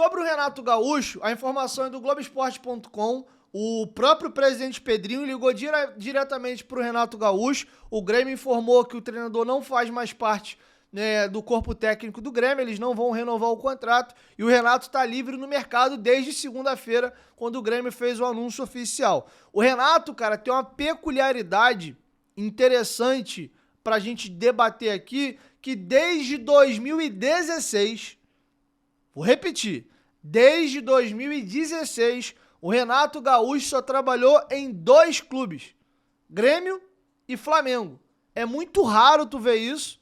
Sobre o Renato Gaúcho, a informação é do Globoesporte.com. O próprio presidente Pedrinho ligou diretamente para o Renato Gaúcho. O Grêmio informou que o treinador não faz mais parte, né, do corpo técnico do Grêmio, eles não vão renovar o contrato e o Renato está livre no mercado desde segunda-feira, quando o Grêmio fez o anúncio oficial. O Renato, cara, tem uma peculiaridade interessante para a gente debater aqui, que desde 2016, vou repetir, desde 2016, o Renato Gaúcho só trabalhou em 2 clubes, Grêmio e Flamengo. É muito raro tu ver isso,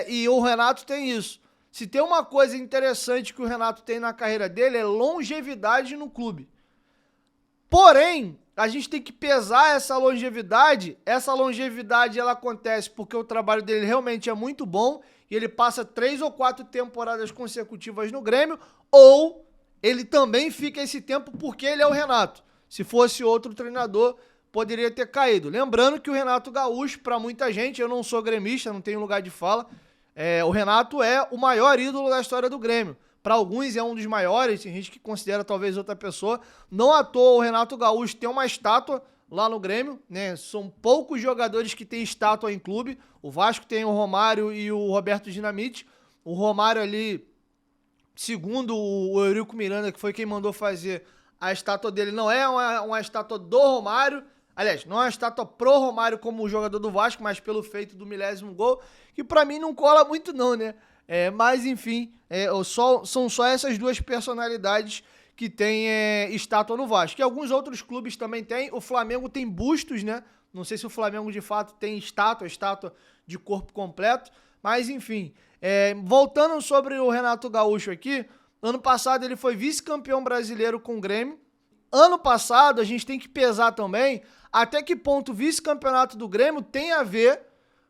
e o Renato tem isso. Se tem uma coisa interessante que o Renato tem na carreira dele, é longevidade no clube. Porém, a gente tem que pesar essa longevidade. Essa longevidade ela acontece porque o trabalho dele realmente é muito bom e ele passa 3 ou 4 temporadas consecutivas no Grêmio, ou ele também fica esse tempo porque ele é o Renato. Se fosse outro treinador, poderia ter caído. Lembrando que o Renato Gaúcho, para muita gente, eu não sou gremista, não tenho lugar de fala, o Renato é o maior ídolo da história do Grêmio. Para alguns é um dos maiores, tem gente que considera talvez outra pessoa. Não à toa o Renato Gaúcho tem uma estátua lá no Grêmio, né? São poucos jogadores que têm estátua em clube. O Vasco tem o Romário e o Roberto Dinamite. O Romário ali, segundo o Eurico Miranda, que foi quem mandou fazer a estátua dele, não é uma estátua do Romário. Aliás, não é uma estátua pro Romário como jogador do Vasco, mas pelo feito do 1000º gol, que pra mim não cola muito não, né? Mas enfim, são só essas 2 personalidades que tem estátua no Vasco. E alguns outros clubes também têm. O Flamengo tem bustos, né? Não sei se o Flamengo de fato tem estátua de corpo completo. Mas enfim, voltando sobre o Renato Gaúcho aqui, ano passado ele foi vice-campeão brasileiro com o Grêmio. Ano passado a gente tem que pesar também até que ponto o vice-campeonato do Grêmio tem a ver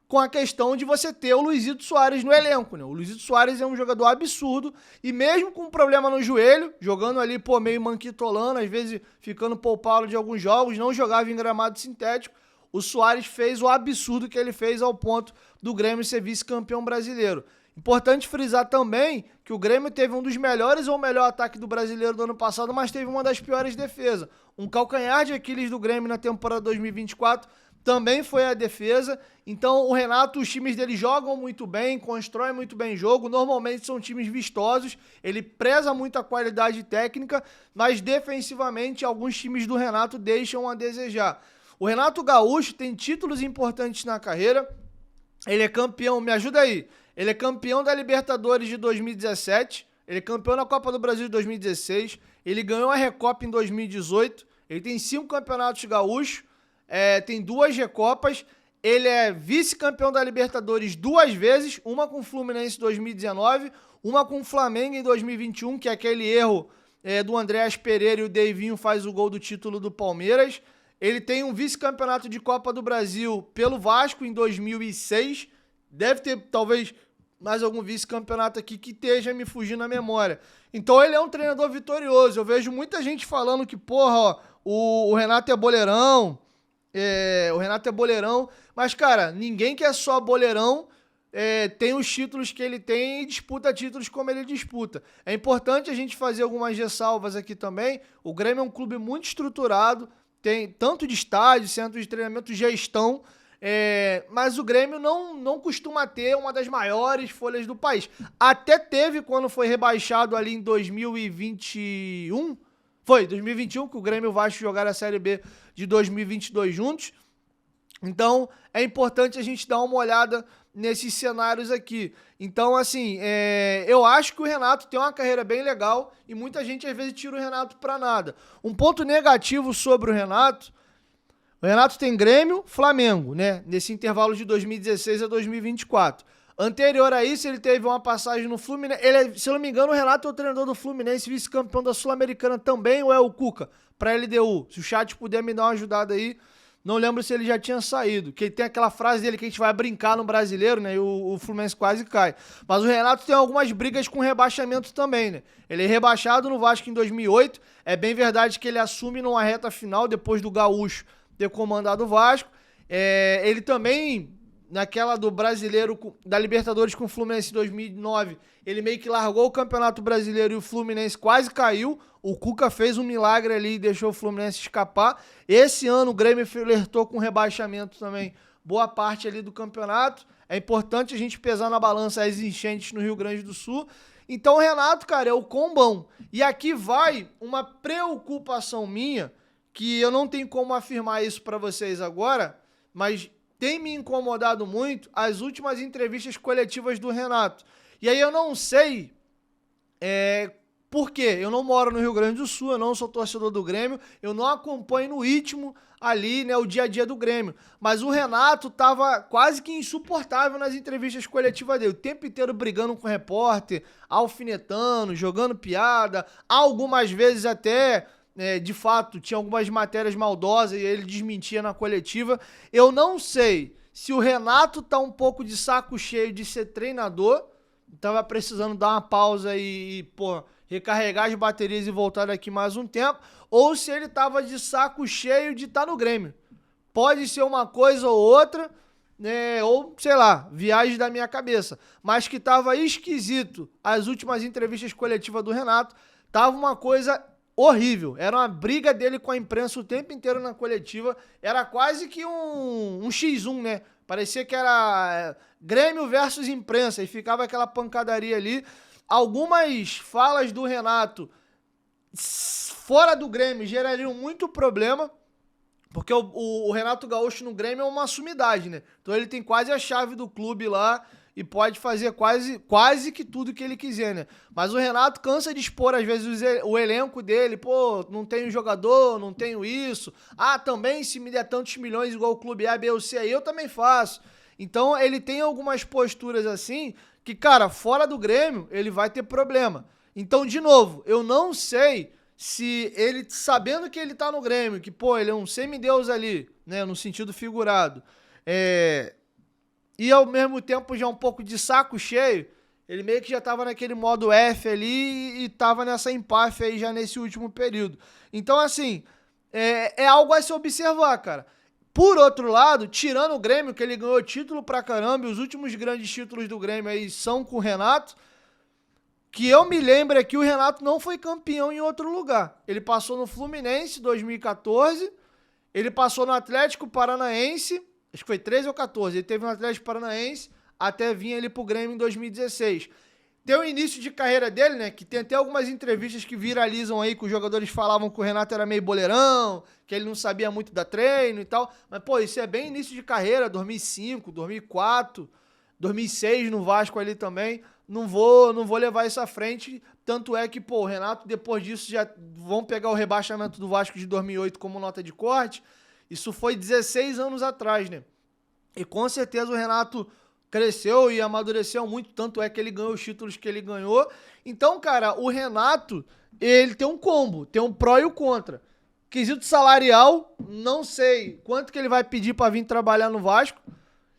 com a questão de você ter o Luizito Soares no elenco, né? O Luizito Soares é um jogador absurdo e mesmo com um problema no joelho, jogando ali, meio manquitolando, às vezes ficando poupado de alguns jogos, não jogava em gramado sintético, o Soares fez o absurdo que ele fez ao ponto do Grêmio ser vice-campeão brasileiro. Importante frisar também que o Grêmio teve um dos melhores ou o melhor ataque do brasileiro do ano passado, mas teve uma das piores defesas. Um calcanhar de Aquiles do Grêmio na temporada 2024 também foi a defesa. Então o Renato, os times dele jogam muito bem, constroem muito bem jogo, normalmente são times vistosos, ele preza muito a qualidade técnica, mas defensivamente alguns times do Renato deixam a desejar. O Renato Gaúcho tem títulos importantes na carreira, ele é campeão, me ajuda aí, ele é campeão da Libertadores de 2017, ele é campeão da Copa do Brasil de 2016, ele ganhou a Recopa em 2018, ele tem 5 campeonatos gaúchos, tem 2 Recopas, ele é vice-campeão da Libertadores 2 vezes, uma com o Fluminense em 2019, uma com o Flamengo em 2021, que é aquele erro do Andréas Pereira e o Deivinho faz o gol do título do Palmeiras. Ele tem um vice-campeonato de Copa do Brasil pelo Vasco em 2006, deve ter talvez mais algum vice-campeonato aqui que esteja me fugindo na memória. Então ele é um treinador vitorioso, eu vejo muita gente falando que, o Renato é boleirão, mas, cara, ninguém que é só boleirão tem os títulos que ele tem e disputa títulos como ele disputa. É importante a gente fazer algumas ressalvas aqui também. O Grêmio é um clube muito estruturado, tem tanto de estádio, centro de treinamento, gestão, mas o Grêmio não costuma ter uma das maiores folhas do país. Até teve quando foi rebaixado ali em 2021, foi 2021 que o Grêmio e o Vasco jogaram a Série B de 2022 juntos. Então, é importante a gente dar uma olhada nesses cenários aqui. Então, assim, eu acho que o Renato tem uma carreira bem legal e muita gente, às vezes, tira o Renato pra nada. Um ponto negativo sobre o Renato tem Grêmio, Flamengo, né? Nesse intervalo de 2016 a 2024. Anterior a isso, ele teve uma passagem no Fluminense. Se eu não me engano, o Renato é o treinador do Fluminense, vice-campeão da Sul-Americana também, ou é o Cuca, pra LDU? Se o chat puder me dar uma ajudada aí. Não lembro se ele já tinha saído. Que ele tem aquela frase dele que a gente vai brincar no Brasileiro, né? E o Fluminense quase cai. Mas o Renato tem algumas brigas com rebaixamento também, né? Ele é rebaixado no Vasco em 2008. É bem verdade que ele assume numa reta final, depois do Gaúcho ter comandado o Vasco. Ele também naquela do brasileiro, da Libertadores com o Fluminense em 2009, ele meio que largou o Campeonato Brasileiro e o Fluminense quase caiu. O Cuca fez um milagre ali e deixou o Fluminense escapar. Esse ano o Grêmio flertou com rebaixamento também, boa parte ali do campeonato. É importante a gente pesar na balança as enchentes no Rio Grande do Sul. Então o Renato, cara, é o combão. E aqui vai uma preocupação minha, que eu não tenho como afirmar isso pra vocês agora, mas tem me incomodado muito as últimas entrevistas coletivas do Renato. E aí eu não sei por quê. Eu não moro no Rio Grande do Sul, eu não sou torcedor do Grêmio, eu não acompanho no ritmo ali, né, o dia a dia do Grêmio. Mas o Renato tava quase que insuportável nas entrevistas coletivas dele, o tempo inteiro brigando com o repórter, alfinetando, jogando piada, algumas vezes até... de fato, tinha algumas matérias maldosas e ele desmentia na coletiva. Eu não sei se o Renato tá um pouco de saco cheio de ser treinador, tava precisando dar uma pausa e recarregar as baterias e voltar daqui mais um tempo, ou se ele tava de saco cheio de estar no Grêmio. Pode ser uma coisa ou outra, né, ou, sei lá, viagem da minha cabeça, mas que tava esquisito as últimas entrevistas coletivas do Renato, tava uma coisa horrível, era uma briga dele com a imprensa o tempo inteiro na coletiva, era quase que um X1, né? Parecia que era Grêmio versus imprensa e ficava aquela pancadaria ali. Algumas falas do Renato fora do Grêmio gerariam muito problema, porque o Renato Gaúcho no Grêmio é uma sumidade, né? Então ele tem quase a chave do clube lá e pode fazer quase que tudo que ele quiser, né? Mas o Renato cansa de expor, às vezes, o elenco dele. Pô, não tenho jogador, não tenho isso. Ah, também, se me der tantos milhões igual o clube A, B ou C aí, eu também faço. Então, ele tem algumas posturas assim que, cara, fora do Grêmio, ele vai ter problema. Então, de novo, eu não sei se ele, sabendo que ele tá no Grêmio, que, pô, ele é um semideus ali, né, no sentido figurado, e ao mesmo tempo já um pouco de saco cheio, ele meio que já tava naquele modo F ali e tava nessa empáfia aí já nesse último período. Então, assim, é algo a se observar, cara. Por outro lado, tirando o Grêmio, que ele ganhou título pra caramba, e os últimos grandes títulos do Grêmio aí são com o Renato, que eu me lembro é que o Renato não foi campeão em outro lugar. Ele passou no Fluminense em 2014, ele passou no Atlético Paranaense, acho que foi 13 ou 14, ele teve no Atlético Paranaense até vir ele pro Grêmio em 2016. Tem o início de carreira dele, né, que tem até algumas entrevistas que viralizam aí, que os jogadores falavam que o Renato era meio boleirão, que ele não sabia muito da treino e tal, mas pô, isso é bem início de carreira, 2005, 2004, 2006 no Vasco ali também, não vou levar isso à frente, tanto é que, pô, o Renato depois disso já vão pegar o rebaixamento do Vasco de 2008 como nota de corte. Isso foi 16 anos atrás, né? E com certeza o Renato cresceu e amadureceu muito, tanto é que ele ganhou os títulos que ele ganhou. Então, cara, o Renato, ele tem um combo, tem um pró e o contra. Quesito salarial, não sei quanto que ele vai pedir pra vir trabalhar no Vasco.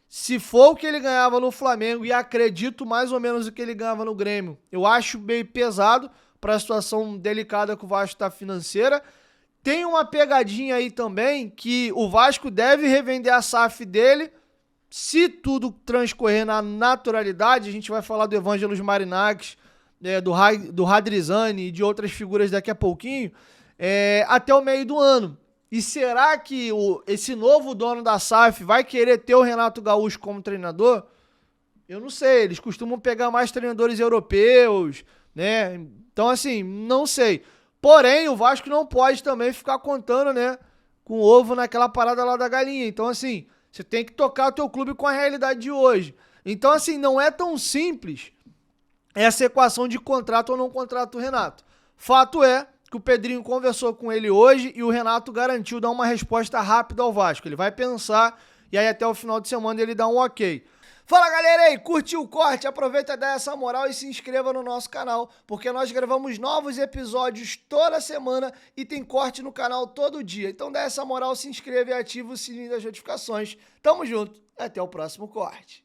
Se for o que ele ganhava no Flamengo, e acredito mais ou menos o que ele ganhava no Grêmio, eu acho meio pesado para a situação delicada que o Vasco tá financeira. Tem uma pegadinha aí também que o Vasco deve revender a SAF dele, se tudo transcorrer na naturalidade. A gente vai falar do Evangelos Marinakis, do Radrizani e de outras figuras daqui a pouquinho, até o meio do ano. E será que esse novo dono da SAF vai querer ter o Renato Gaúcho como treinador? Eu não sei, eles costumam pegar mais treinadores europeus, né? Então, assim, não sei. Porém, o Vasco não pode também ficar contando, né, com o ovo naquela parada lá da galinha. Então, assim, você tem que tocar o teu clube com a realidade de hoje. Então, assim, não é tão simples essa equação de contrato ou não contrato do Renato. Fato é que o Pedrinho conversou com ele hoje e o Renato garantiu dar uma resposta rápida ao Vasco. Ele vai pensar e aí até o final de semana ele dá um ok. Fala, galera aí, curtiu o corte? Aproveita e dá essa moral e se inscreva no nosso canal, porque nós gravamos novos episódios toda semana e tem corte no canal todo dia. Então dá essa moral, se inscreva e ativa o sininho das notificações. Tamo junto, até o próximo corte.